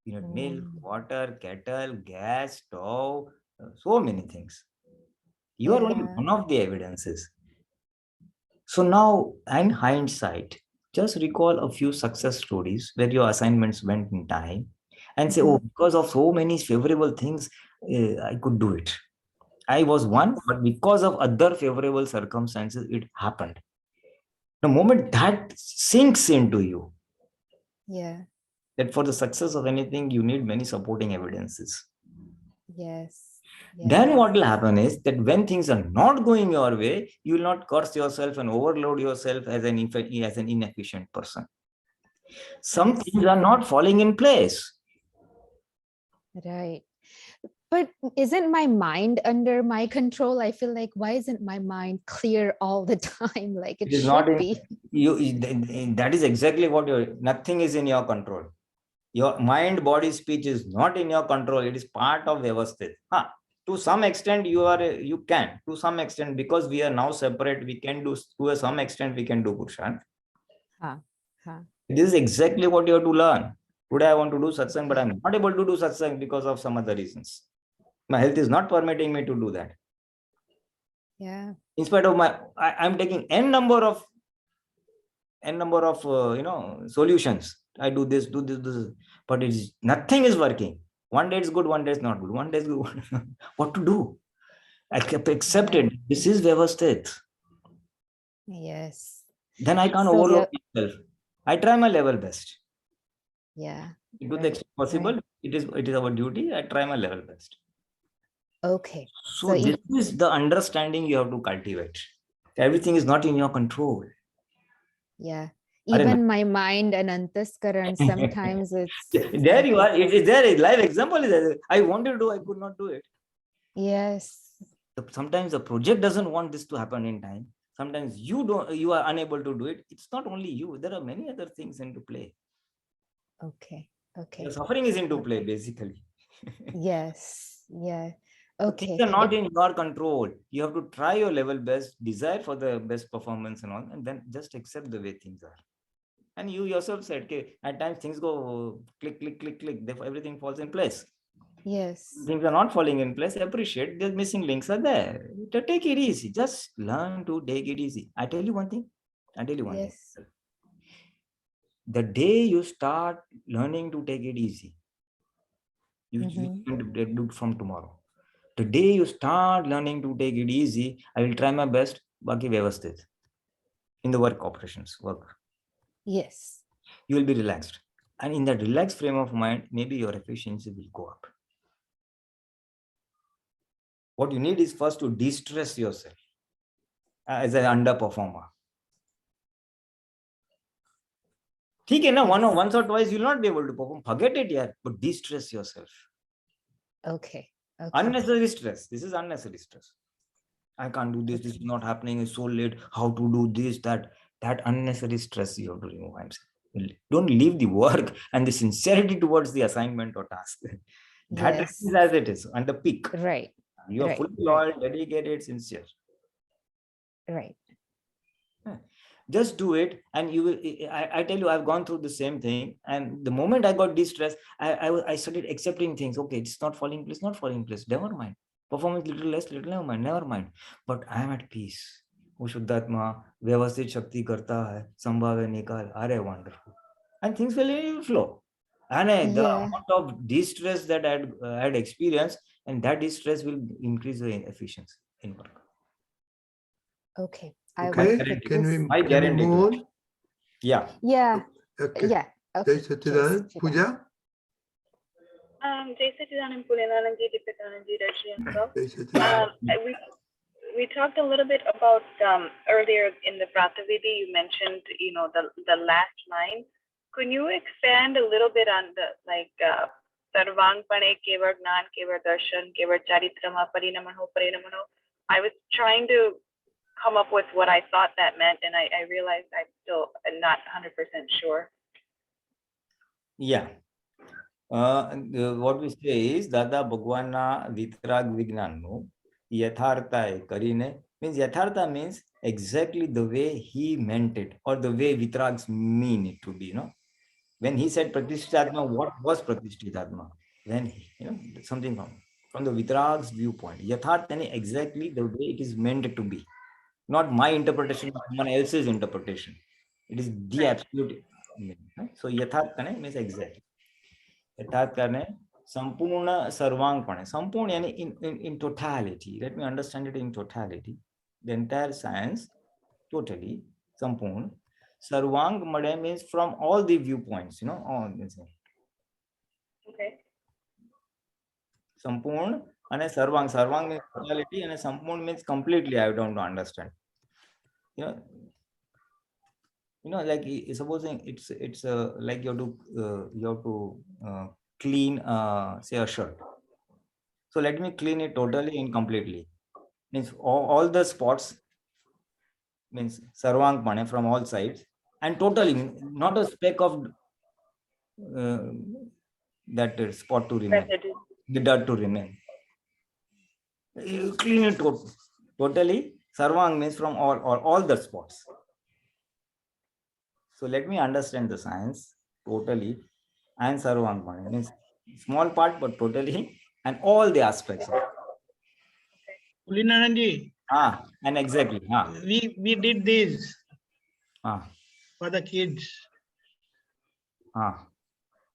You need milk, water, kettle, gas, stove, so many things. You are only one of the evidences. So now, in hindsight, just recall a few success stories where your assignments went in time and say, oh, because of so many favorable things, I could do it. I was one, but because of other favorable circumstances, it happened. The moment that sinks into you, Yeah. that for the success of anything, you need many supporting evidences. Yes. Then what will happen is that when things are not going your way, you will not curse yourself and overload yourself as an inefficient person. Some things are not falling in place. Right. But isn't my mind under my control? I feel like, why isn't my mind clear all the time? Like it is should not be. That is exactly what nothing is in your control. Your mind, body, speech is not in your control. It is part of Vyavasthit. To some extent, you can. To some extent, because we are now separate, we can do, to some extent, we can do Purusharth. This is exactly what you have to learn. Today, I want to do satsang, but I'm not able to do satsang because of some other reasons. My health is not permitting me to do that. Yeah. In spite of I'm taking n number of solutions. I do this, but nothing is working. One day it's good, one day it's not good. One day is good. What to do? I kept accepted. This is Vyavasthit. Yes. Then I can't overload myself. I try my level best. Yeah. To the extent possible, it is our duty. I try my level best. Okay. So this is the understanding you have to cultivate. Everything is not in your control. Yeah. Even my mind and antaskaran, sometimes it's there you are. Is there a live example? I wanted to do, I could not do it. Yes. Sometimes the project doesn't want this to happen in time. Sometimes you are unable to do it. It's not only you. There are many other things into play. Okay. Okay. The suffering is into play, basically. Yes. Yeah. So things Okay. are not in your control. You have to try your level best, desire for the best performance and all, and then just accept the way things are. And you yourself said, okay, at times things go click, click, click, click. Therefore, everything falls in place. Yes. Things are not falling in place. Appreciate the missing links are there. To take it easy. Just learn to take it easy. I tell you one thing. Yes. The day you start learning to take it easy, you Mhm. can do it from tomorrow. The day you start learning to take it easy, I will try my best. Baki vyavasthit. In the work operations, work. Yes. You will be relaxed. And in that relaxed frame of mind, maybe your efficiency will go up. What you need is first to de-stress yourself as an underperformer. ठीक है ना, once or twice you'll not be able to perform. Forget it, yeah. But de-stress yourself. Okay. Okay. Unnecessary stress. This is unnecessary stress. I can't do this. This is not happening. It's so late. How to do this, that unnecessary stress you have to remove. Don't leave the work and the sincerity towards the assignment or task. That Yes. is as it is and the peak. Right. You are Right, fully right. loyal, dedicated, sincere. Right. Just do it, and you will. I tell you, I've gone through the same thing. And the moment I got distressed, I started accepting things. Okay, it's not falling in place, not falling in place. Never mind. Performance little less, little never mind. Never mind. But I am at peace. वो शुद्धात्मा व्यवस्थित शक्ति करता है, संभाव्य निकाल. अरे wonderful. And things will flow. And the Yeah. amount of distress that I had experienced, and that distress will increase the efficiency in work. Okay. I Okay, will put can this. I we guarantee move to it. on? Yeah. Yeah. Okay. Yeah. Okay. Jai Satchidanand. Jai Satchidanand. Puja. JSS and Pulinananji, Darshan and Charitra. Jai Satchidanand. We talked a little bit about earlier in the Pratavidi, you mentioned, the last line. Can you expand a little bit on the Sarvang Pane Kevar Gnan, Kevar Darshan, Kevar Charitrama, Parinamano, Parinamano? I was trying to come up with what I thought that meant, and I realized I'm still not 100% sure. Yeah. What we say is Dada Bhagwan Vitrag Vignan Yathartha Karine means Yathartha means exactly the way he meant it, or the way Vitrags mean it to be, When he said Pratishthatma, what was Pratishthatma? When something from the Vitrag's viewpoint. Yathartha exactly the way it is meant to be. Not my interpretation, but someone else's interpretation. It is the absolute meaning. So Yathartha means exactly. यथार्थ करने संपूर्ण सर्वांगपणे संपूर्ण यानी in totality. Let me understand it in totality. The entire science totally संपूर्ण सर्वांग मडे means from all the viewpoints, all this. Okay. संपूर्ण and सर्वांग means totality and संपूर्ण means completely. I don't understand. Like supposing it's like you have to clean say a shirt. So let me clean it totally and completely. Means all the spots means sarvang pane from all sides and totally not a speck of that spot to remain, the dirt to remain. You clean it totally. Sarvang means from all the spots. So let me understand the science totally and sarvang pane means small part but totally and all the aspects of it. Pulinananji, And exactly. we did this for the kids.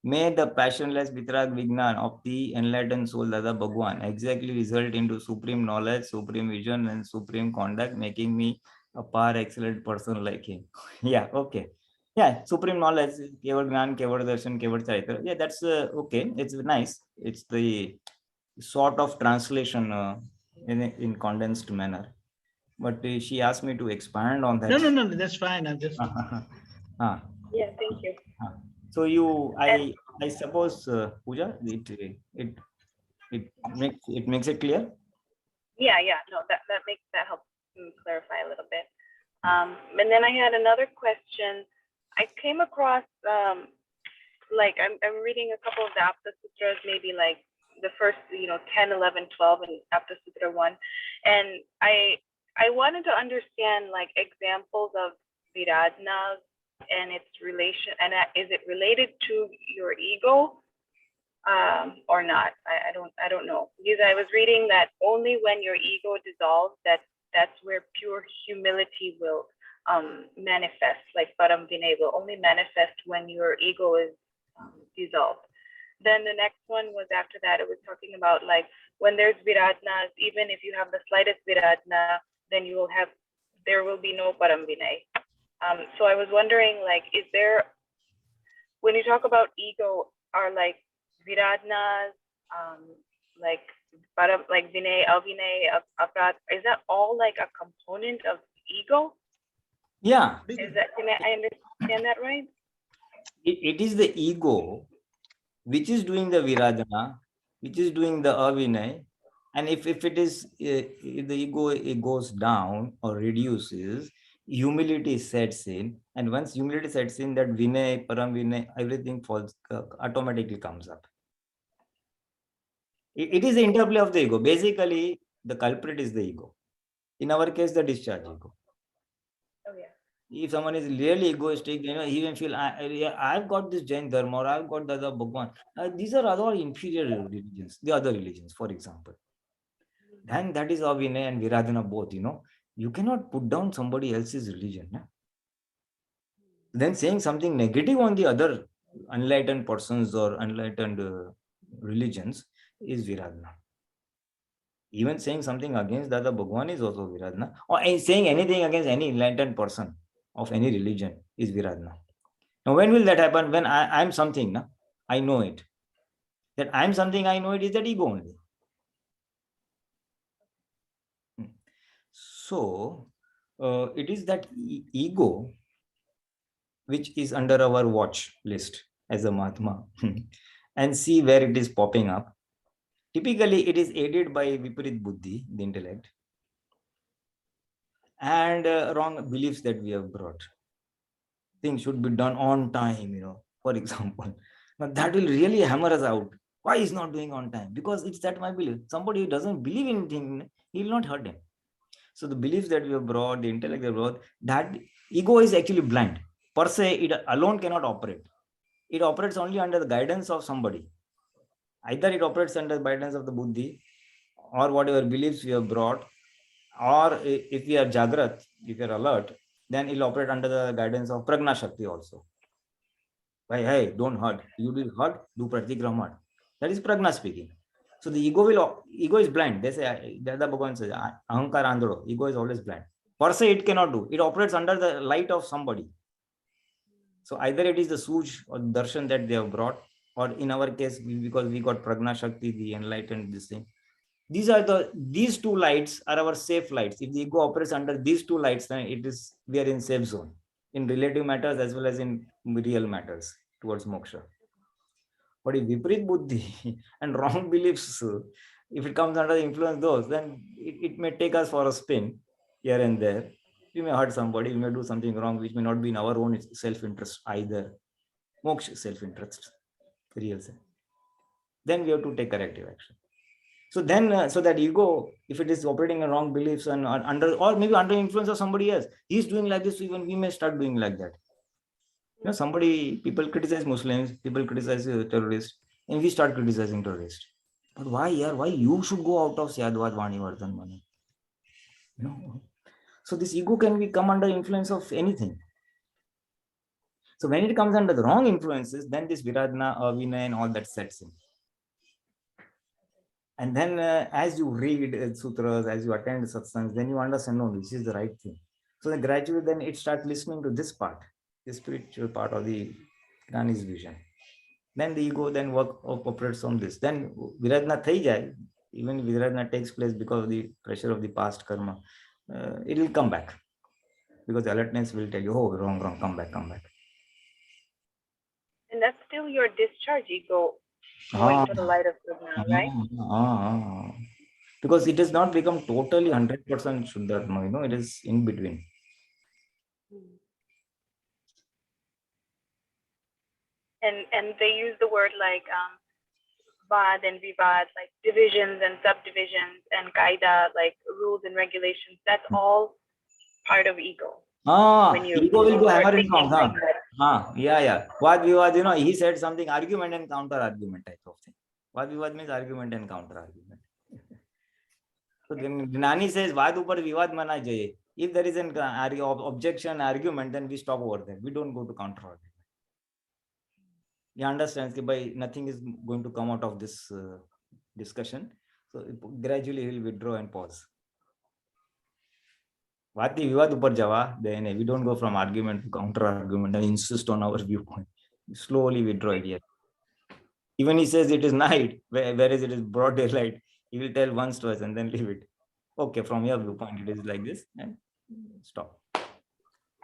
May the passionless Vitrag Vignan of the enlightened soul Dada Bhagwan exactly result into supreme knowledge, supreme vision, and supreme conduct, making me a par excellent person like him. Yeah, okay. Yeah, supreme knowledge, Kevar Gyan, Kevar Darshan, Kevar Charitra. Yeah, that's okay. It's nice. It's the sort of translation in condensed manner. But she asked me to expand on that. No, that's fine. I'm just. Yeah, thank you. So I suppose Pooja, it makes it clear. Yeah, no, that helps clarify a little bit. And then I had another question. I came across, like, I'm reading a couple of the Aptputras, maybe like the first, 10, 11, 12 in Aptputra 1. And I wanted to understand like examples of Viradhna and its relation, and is it related to your ego or not? I don't know, because I was reading that only when your ego dissolves, that's where pure humility will manifest, like Param Vinay will only manifest when your ego is dissolved. Then the next one was after that, it was talking about like when there's Viradhnas, even if you have the slightest Viradhna, then there will be no Param Vinay. So I was wondering, like, is there, when you talk about ego, are like Viradhnas, like Param, like Vinay, Avinay, Aprat, is that all like a component of ego? Yeah. Is that, can I understand that right? It is the ego which is doing the Viradhana, which is doing the Avinay. And if it is, if the ego it goes down or reduces, humility sets in. And once humility sets in, that Vinay, Param Vinay, everything falls, automatically comes up. It is the interplay of the ego. Basically, the culprit is the ego. In our case, the discharge ego. Oh, yeah. If someone is really egoistic, he will feel, I've got this Jain Dharma, or I've got Dada Bhagwan. These are other inferior religions, the other religions, for example. Then that is Avinay and Viradhana both, You cannot put down somebody else's religion. Then saying something negative on the other enlightened persons or enlightened religions is Viradhana. Even saying something against Dada Bhagwan is also Viradhana. Or saying anything against any enlightened person of any religion is Viradhana. Now, when will that happen? When I'm something, I know it. That I'm something, I know it is that ego only. So, it is that ego which is under our watch list as a Mahatma and see where it is popping up. Typically, it is aided by Viparit Buddhi, the intellect, and wrong beliefs that we have brought. Things should be done on time, for example. Now, that will really hammer us out. Why is not doing on time? Because it's that my belief. Somebody who doesn't believe in anything, he will not hurt him. So the beliefs that we have brought, the intellect we have brought, that ego is actually blind. Per se, it alone cannot operate. It operates only under the guidance of somebody. Either it operates under the guidance of the buddhi, or whatever beliefs we have brought, or if we are jagrat, if we are alert, then it will operate under the guidance of prajna shakti also. Hey, don't hurt. You will hurt, do pratikraman. That is prajna speaking. So the ego is blind. They say, Dada Bhagwan says, ahankar andro, ego is always blind. Per se, it cannot do. It operates under the light of somebody. So either it is the Suj or Darshan that they have brought, or in our case, because we got Prajna Shakti, the enlightened, this thing. These two lights are our safe lights. If the ego operates under these two lights, then we are in safe zone in relative matters as well as in real matters towards moksha. But if Viparit Buddhi and wrong beliefs, if it comes under the influence of those, then it may take us for a spin here and there. We may hurt somebody, we may do something wrong, which may not be in our own self-interest either. Moksha, self-interest, real self. Then we have to take corrective action. So then, so that ego, if it is operating on wrong beliefs and or maybe under influence of somebody else, he's doing like this, even we may start doing like that. People criticize Muslims, people criticize terrorists, and we start criticizing terrorists. But why, why you should go out of Syadvad Vani Vardhan Mani? So this ego can come under influence of anything. So when it comes under the wrong influences, then this Viradhna, Avinay, and all that sets in. And then as you read sutras, as you attend satsangs, then you understand, no, this is the right thing. So then gradually then it starts listening to this part, the spiritual part of the Gnani's vision. Then the ego then operates on this. Then Viradhna thai jai, even if Viradhna takes place because of the pressure of the past karma, it will come back. Because the alertness will tell you, oh, wrong, come back. And that's still your discharge ego going to the light of Vignan, right? Because it has not become totally 100% Shuddharma, it is in between. and they use the word like vad and vivad, like divisions and subdivisions, and kaida, like rules and regulations. That's all part of ego. Ego will go hammer and thinking tongs. like that. Yeah. Vad vivad, he said something, argument and counter argument type of thing. Vad vivad means argument and counter argument. So then Gnani says vad upar vivad mana jaye. If there is an objection, argument, then we stop over there. We don't go to counter argument. He understands that by nothing is going to come out of this discussion. So gradually he will withdraw and pause. Vati vivad upar java, then we don't go from argument to counter argument and insist on our viewpoint. We slowly withdraw it here. Even he says it is night, whereas it is broad daylight. He will tell once, twice, and then leave it. Okay, from your viewpoint, it is like this, and stop.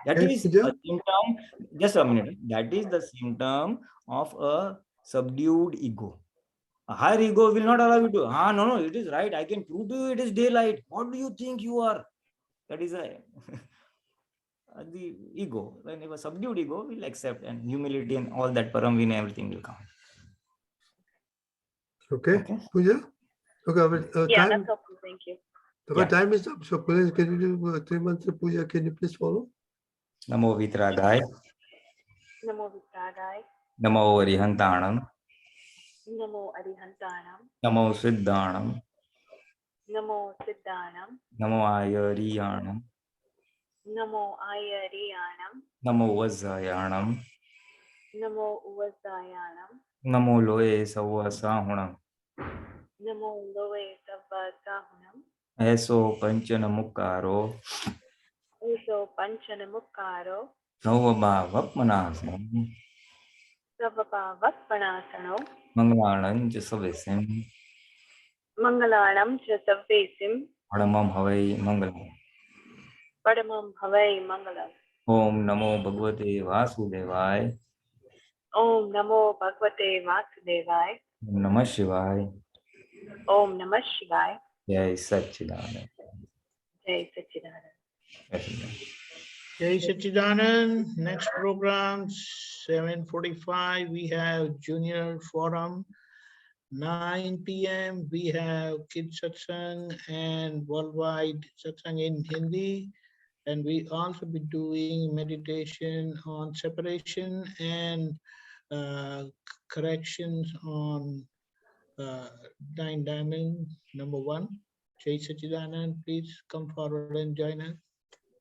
That is a symptom. Just a minute. That is the symptom of a subdued ego. A higher ego will not allow you to. No, it is right. I can prove to you it is daylight. What do you think you are? That is the ego. When a subdued ego will accept, and humility and all that paramvina, everything will come. Okay, Puja? Okay, Yeah, time, that's helpful. Thank you. our time is up. So please, can you do 3 months of Puja? Can you please follow? Namo Vitragai. Namo Vitragai. Namo Arihantanam. Namo Arihantanam. Namo Siddhanam. Namo Siddhanam. Namo Ayariyanam. Namo Ayariyanam. Namo Vazayanam. Namo Uvasayanam. Namo Loe Savasahunam. Namo Loe Savasahunam. Eso Panchanamukaro. Eso Panchanamukaro. Navabha Vapmanasam. Savapa Vappanasano. Mangalanam Jasavesim. Mangalanam Jasavesim. Padamam Havai Mangalam. Padamam Havai Mangalam. Om Namo Bhagavate Vasudevaya. Om Namo Bhagavate Vasudevaya. Om Namah Shivaya. Om Namah Shivaya. Jai Satchidanand. Jai Satchidanand. Jai Satchidanand. Next program, 7:45. We have Junior Forum. 9 p.m. we have Kids Satsang and Worldwide Satsang in Hindi. And we also be doing meditation on separation and corrections on 9 diamond, number 1. Jai Satchidanand, please come forward and join us.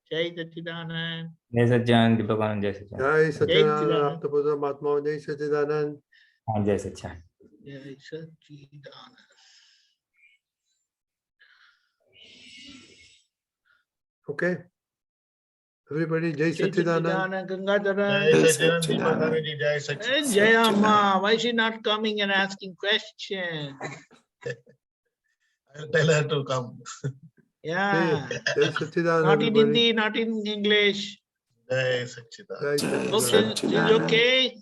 Jai Satchidanand. Jai Satchidanand, Bhagwan, Jai Satchidanand. Jai Satchidanand, Aptputra Mahatma, Jai Satchidanand. Jai Satchidanand. Jai Satchidanand. Okay. Everybody, Jai Satchidanand. Gangadharan. Jai Satchidanand. Jayama, why is she not coming and asking questions? I'll tell her to come. Yeah. Jai Satchidanand. Not in everybody. Hindi, not in English. Jai Satchidanand. Jai Satchidanand. Okay, is it okay?